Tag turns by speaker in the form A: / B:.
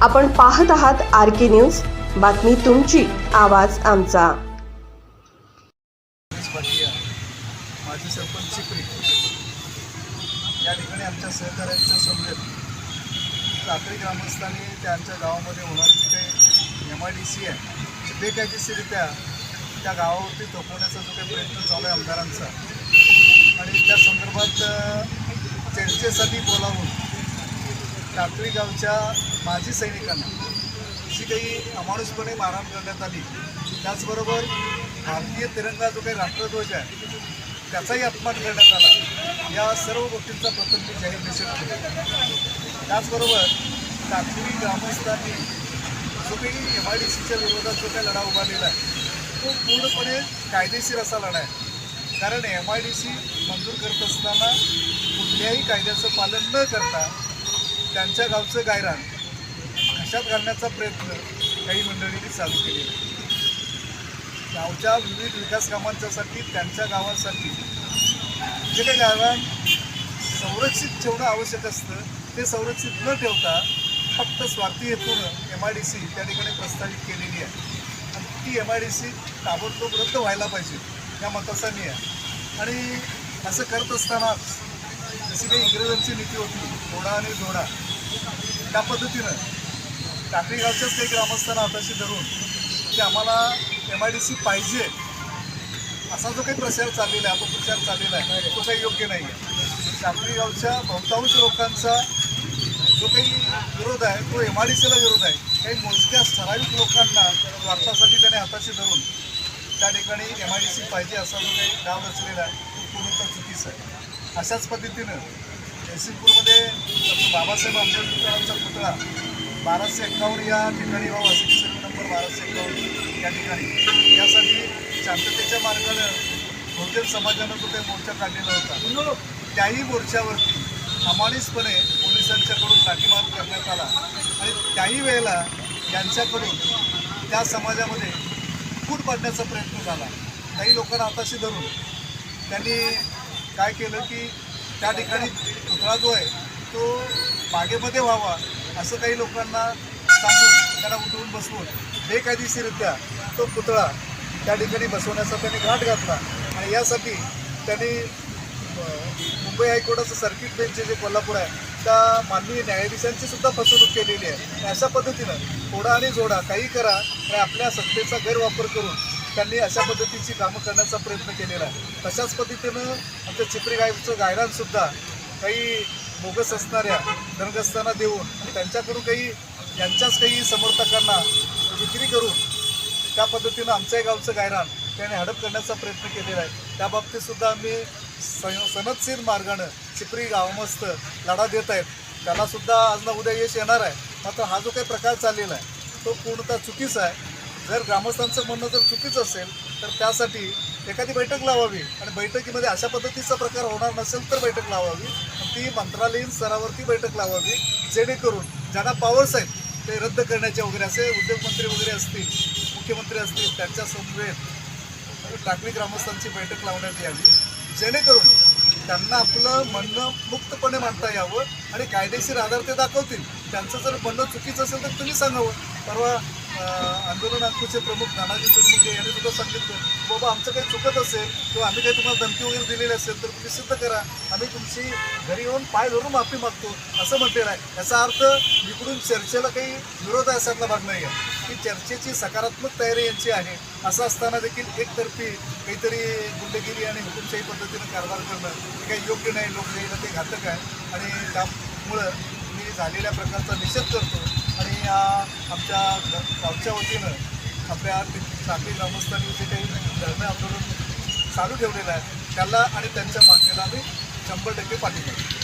A: आपण पाहत आहात RK न्यूज, बातमी तुमची, आवाज आमचा।
B: माजी सरपंच चिपरी या ठिकाणी आमच्या सहकार्यांच्या समवेत टाकळी ग्रामस्थांनी त्यांच्या गावामध्ये होणारी जी काही MIDC आहे बेकायदेशीररित्या त्या गावावरती थोपवण्याचा जो काही प्रयत्न चालू आहे आमदारांचा, आणि त्या संदर्भात चर्चेसाठी बोलावून टाकळी गावच्या माजी सैनिकांना जी काही अमानुषपणे मारहाण करण्यात आली, त्याचबरोबर भारतीय तिरंगा जो काही राष्ट्रध्वज आहे त्याचाही अपमान करण्यात आला, या सर्व गोष्टींचा प्रथम मी जाहीर निषेध केला। त्याचबरोबर टाकळी ग्रामस्थांनी जो काही MIDCच्या विरोधात जो काही लढा उभारलेला आहे तो पूर्णपणे कायदेशीर असा लढा आहे। कारण MIDC मंजूर करत असताना कुठल्याही कायद्याचं पालन न करता त्यांच्या गावचं गायरान खशात घालण्याचा प्रयत्न काही मंडळींनी चालू केलेला आहे। गावच्या विविध विकास कामांच्यासाठी त्यांच्या गावासाठी जे काही गायरान संरक्षित ठेवणं आवश्यक असतं ते संरक्षित न ठेवता फक्त स्वार्थी हेतूनं MIDC त्या ठिकाणी प्रस्तावित केलेली आहे, आणि ती MIDC ताबडतोब रद्द व्हायला पाहिजे या मताचा मी आहे। आणि असं करत असतानाच जशी काही इंग्रजांची नीती होती थोडा आणि जोडा, त्या पद्धतीनं टाकळी गावच्याच काही ग्रामस्थांना हाताशी धरून की आम्हाला MIDC पाहिजे असा जो काही प्रचार चाललेला आहे, अपप्रचार चाललेला आहे, तो काही योग्य नाही आहे। टाकळी गावच्या बहुतांश लोकांचा जो काही विरोध आहे तो MIDCला विरोध आहे। काही मोजक्या ठराविक लोकांना स्वार्थासाठी त्याने हाताशी धरून त्या ठिकाणी MIDC पाहिजे असा जो काही डाव रचलेला आहे तो पूर्णतः चुकीचा आहे। अशाच पद्धतीनं जयसिंगपूरमध्ये डॉक्टर बाबासाहेब आंबेडकरांचा पुतळा 1251 या ठिकाणी व्हावा, सर्वे नंबर 1251 या ठिकाणी, यासाठी शांततेच्या मार्गानं बहुजन समाजानं जो काही मोर्चा काढलेला होता त्याही मोर्चावरती अमानुषपणे पोलिसांच्याकडून लाठीमार करण्यात आला, आणि त्याही वेळेला यांच्याकडून त्या समाजामध्ये फूट पाडण्याचा प्रयत्न झाला। काही लोकांना हाताशी धरून त्यांनी काय केलं की त्या ठिकाणी पुतळा जो आहे तो बागेमध्ये व्हावा असं काही लोकांना सांगून त्यांना उठवून बसवून बेकायदेशीररित्या तो पुतळा त्या ठिकाणी बसवण्याचा त्यांनी घाट घातला, आणि यासाठी त्यांनी मुंबई हायकोर्टाचं सर्किट बेंच जे कोल्हापूर आहे त्या माननीय न्यायाधीशांची सुद्धा फसवणूक केलेली आहे। अशा पद्धतीनं थोडा आणि जोडा काही करा आणि आपल्या सत्तेचा गैरवापर करून त्यांनी अशा पद्धतीची कामं करण्याचा प्रयत्न केलेला आहे। तशाच पद्धतीनं आमच्या चिपरी गावचं गायरानसुद्धा काही बोगस असणाऱ्या धनग्रस्तांना देऊन त्यांच्याकडून काही यांच्याच काही समर्थकांना विक्री करून त्या पद्धतीनं आमच्याही गावचं गायरान त्याने हडप करण्याचा प्रयत्न केलेला आहे। त्या बाबतीतसुद्धा आम्ही सनदशीर मार्गानं चिपरी गावमस्त लढा देत आहेत, त्यालासुद्धा आज ना उद्या यश येणार आहे। मात्र हा जो काही प्रकार चाललेला आहे तो पूर्णतः चुकीचा आहे। जर ग्रामस्थांचं म्हणणं जर चुकीचं असेल तर त्यासाठी एखादी बैठक लावावी, आणि बैठकीमध्ये अशा पद्धतीचा प्रकार होणार नसेल तर बैठक लावावी, ती मंत्रालयीन स्तरावरती बैठक लावावी, जेणेकरून ज्यांना पॉवर्स आहेत ते रद्द करण्याचे वगैरे असे उद्योगमंत्री वगैरे असतील, मुख्यमंत्री असतील, त्यांच्या समवेत टाकळी ग्रामस्थांची बैठक लावण्यात यावी, जेणेकरून त्यांना आपलं म्हणणं मुक्तपणे मांडता यावं आणि कायदेशीर आधार ते दाखवतील। त्यांचं जर म्हणणं चुकीचं असेल तर तुम्ही सांगावं। परवा आंदोलन अंकुशचे प्रमुख नानाजी तुर्मुके यांनी सुद्धा सांगितलं, बाबा आमचं काही चुकत असेल किंवा आम्ही काही तुम्हाला धमकी वगैरे दिलेली असेल तर तुम्ही सिद्ध करा, आम्ही तुमची घरी येऊन पाय धरून माफी मागतो असं म्हटलेलं आहे। याचा अर्थ इकडून चर्चेला काही विरोध असायला भाग नाही आहे, की चर्चेची सकारात्मक तयारी यांची आहे। असं असताना देखील एकतर्फी काहीतरी गुंडगिरी आणि हुकुमशाही पद्धतीनं कारभार करणं हे काही योग्य नाही, लोकशाहीला ते घातक आहे, आणि त्यामुळं मी झालेल्या प्रकारचा निषेध करतो। आणि आमच्या गावच्या वतीनं आपल्या टाकळी ग्रामस्थांनी जे काही धरणे आंदोलन चालू ठेवलेलं आहे त्याला आणि त्यांच्या मागणीला आम्ही 100% पाठिंबा देतो।